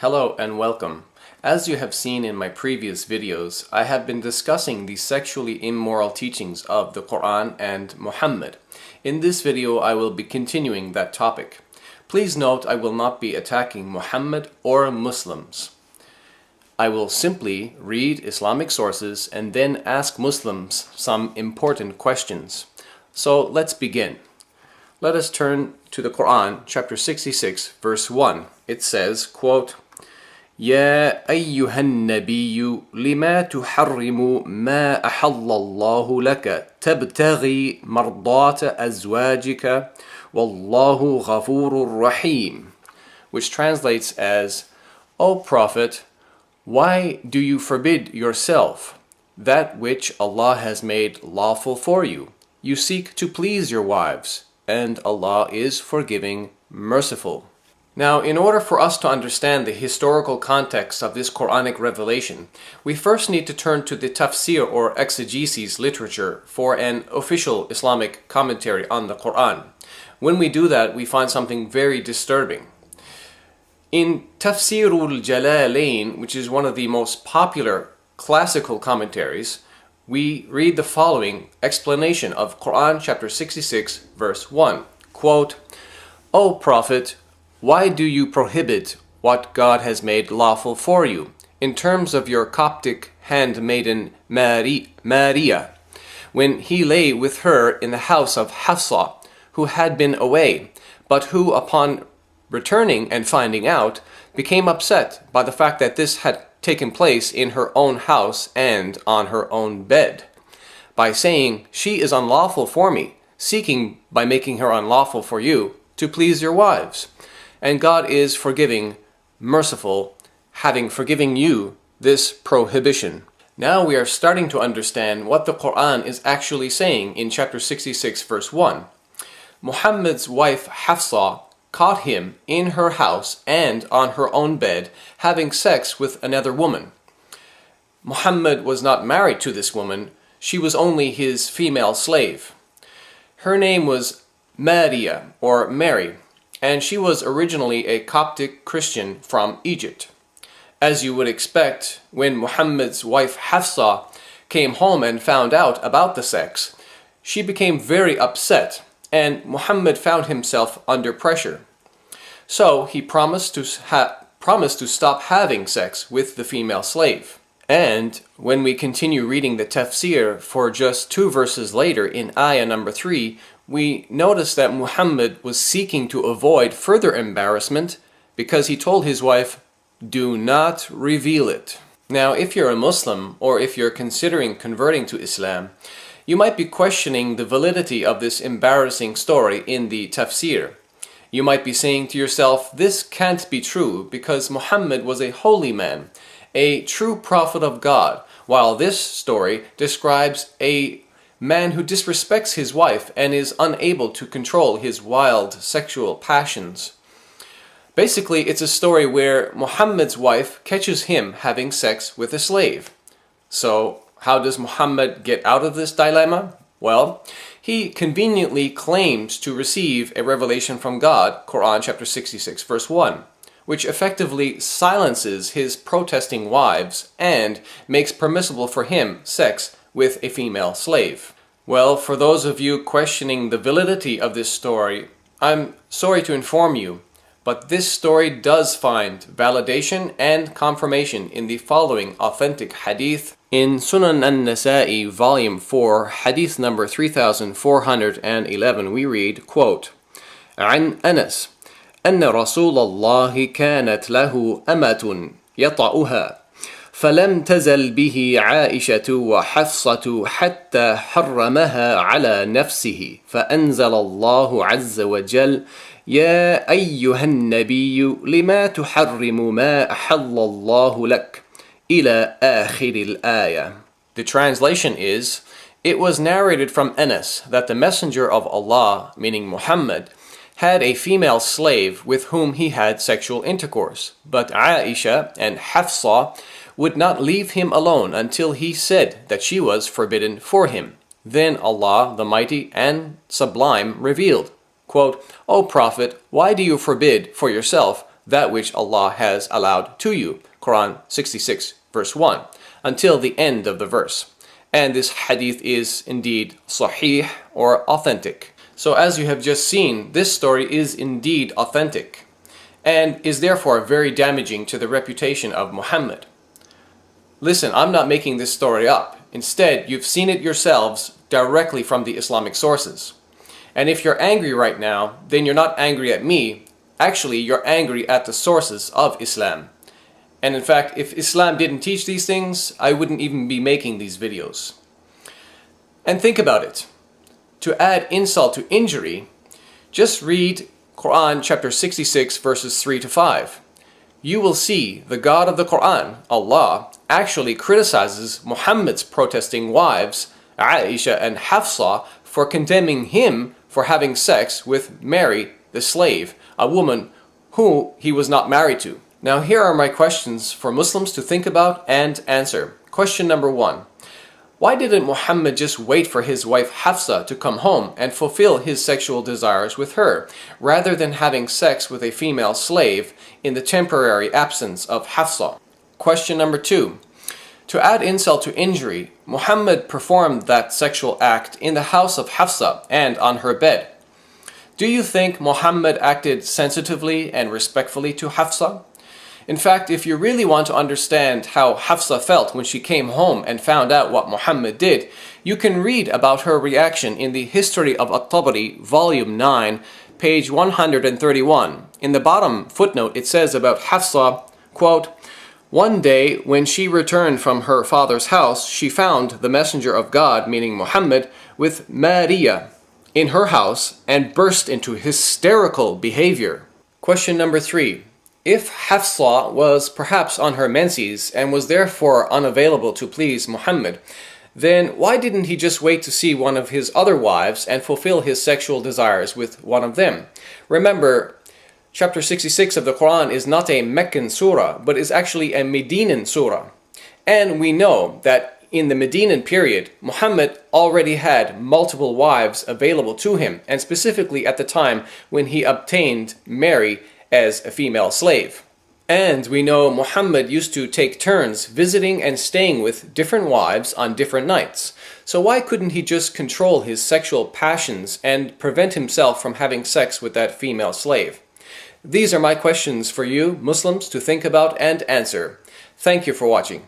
Hello and welcome. As you have seen in my previous videos, I have been discussing the sexually immoral teachings of the Quran and Muhammad. In this video, I will be continuing that topic. Please note I will not be attacking Muhammad or Muslims. I will simply read Islamic sources and then ask Muslims some important questions. So let's begin. Let us turn to the Quran, chapter 66, verse 1. It says, quote, يا أيها النبي لما تحرم ما أحل الله لك تبتغي مرضات أزواجك والله غفور رحيم, which translates as, O Prophet, why do you forbid yourself that which Allah has made lawful for you? You seek to please your wives, and Allah is forgiving, merciful. Now, in order for us to understand the historical context of this Quranic revelation, we first need to turn to the tafsir or exegesis literature for an official Islamic commentary on the Quran. When we do that, we find something very disturbing. In Tafsirul Jalalain, which is one of the most popular classical commentaries, we read the following explanation of Quran chapter 66, verse 1. Quote, O Prophet, why do you prohibit what God has made lawful for you? In terms of your Coptic handmaiden Maria, when he lay with her in the house of Hafsa, who had been away, but who upon returning and finding out, became upset by the fact that this had taken place in her own house and on her own bed, by saying, she is unlawful for me, seeking by making her unlawful for you, to please your wives. And God is forgiving, merciful, having forgiven you this prohibition. Now we are starting to understand what the Quran is actually saying in chapter 66, verse 1. Muhammad's wife Hafsa caught him in her house and on her own bed having sex with another woman. Muhammad was not married to this woman, she was only his female slave. Her name was Maria, or Mary, and she was originally a Coptic Christian from Egypt. As you would expect, when Muhammad's wife Hafsa came home and found out about the sex, she became very upset, and Muhammad found himself under pressure. So he promised to stop having sex with the female slave. And when we continue reading the tafsir for just 2 verses later in ayah number 3, we notice that Muhammad was seeking to avoid further embarrassment because he told his wife, do not reveal it. Now, if you're a Muslim or if you're considering converting to Islam, you might be questioning the validity of this embarrassing story in the tafsir. You might be saying to yourself, this can't be true because Muhammad was a holy man, a true prophet of God, while this story describes a man who disrespects his wife and is unable to control his wild sexual passions. Basically, it's a story where Muhammad's wife catches him having sex with a slave. So, how does Muhammad get out of this dilemma? Well, he conveniently claims to receive a revelation from God, Quran chapter 66, verse 1, which effectively silences his protesting wives and makes permissible for him sex with a female slave. Well, for those of you questioning the validity of this story, I'm sorry to inform you, but this story does find validation and confirmation in the following authentic hadith. In Sunan an-Nasa'i, volume 4, hadith number 3411, we read, quote, عن أنس أن رسول الله كانت له أمة يطأها فلم تزل به عائشة وحفصة حتى حرمها على نفسه فأنزل الله عز وجل يا أيها النبي لما تحرم ما أحل الله لك إلى آخر الآية. The translation is, it was narrated from Anas that the Messenger of Allah, meaning Muhammad, had a female slave with whom he had sexual intercourse, but Aisha and Hafsa would not leave him alone until he said that she was forbidden for him. Then Allah, the Mighty and Sublime, revealed, quote, O Prophet, why do you forbid for yourself that which Allah has allowed to you. Quran 66 verse 1 until the end of the verse. And this hadith is indeed sahih or authentic. So as you have just seen, this story is indeed authentic and is therefore very damaging to the reputation of Muhammad. Listen, I'm not making this story up. Instead, you've seen it yourselves directly from the Islamic sources. And if you're angry right now, then you're not angry at me. Actually, you're angry at the sources of Islam. And in fact, if Islam didn't teach these things, I wouldn't even be making these videos. And think about it. To add insult to injury, just read Quran chapter 66 verses 3 to 5. You will see the God of the Quran, Allah, actually criticizes Muhammad's protesting wives, Aisha and Hafsa, for condemning him for having sex with Mary, the slave, a woman who he was not married to. Now here are my questions for Muslims to think about and answer. Question number 1. Why didn't Muhammad just wait for his wife Hafsa to come home and fulfill his sexual desires with her, rather than having sex with a female slave in the temporary absence of Hafsa? Question number 2. To add insult to injury, Muhammad performed that sexual act in the house of Hafsa and on her bed. Do you think Muhammad acted sensitively and respectfully to Hafsa? In fact, if you really want to understand how Hafsa felt when she came home and found out what Muhammad did, you can read about her reaction in the History of At-Tabari, Volume 9, page 131. In the bottom footnote, it says about Hafsa, quote, "One day when she returned from her father's house, she found the Messenger of God, meaning Muhammad, with Maria in her house and burst into hysterical behavior." Question number 3. If Hafsa was perhaps on her menses and was therefore unavailable to please Muhammad, then why didn't he just wait to see one of his other wives and fulfill his sexual desires with one of them? Remember, chapter 66 of the Quran is not a Meccan surah, but is actually a Medinan surah. And we know that in the Medinan period, Muhammad already had multiple wives available to him, and specifically at the time when he obtained Mary as a female slave. And we know Muhammad used to take turns visiting and staying with different wives on different nights. So why couldn't he just control his sexual passions and prevent himself from having sex with that female slave? These are my questions for you, Muslims, to think about and answer. Thank you for watching.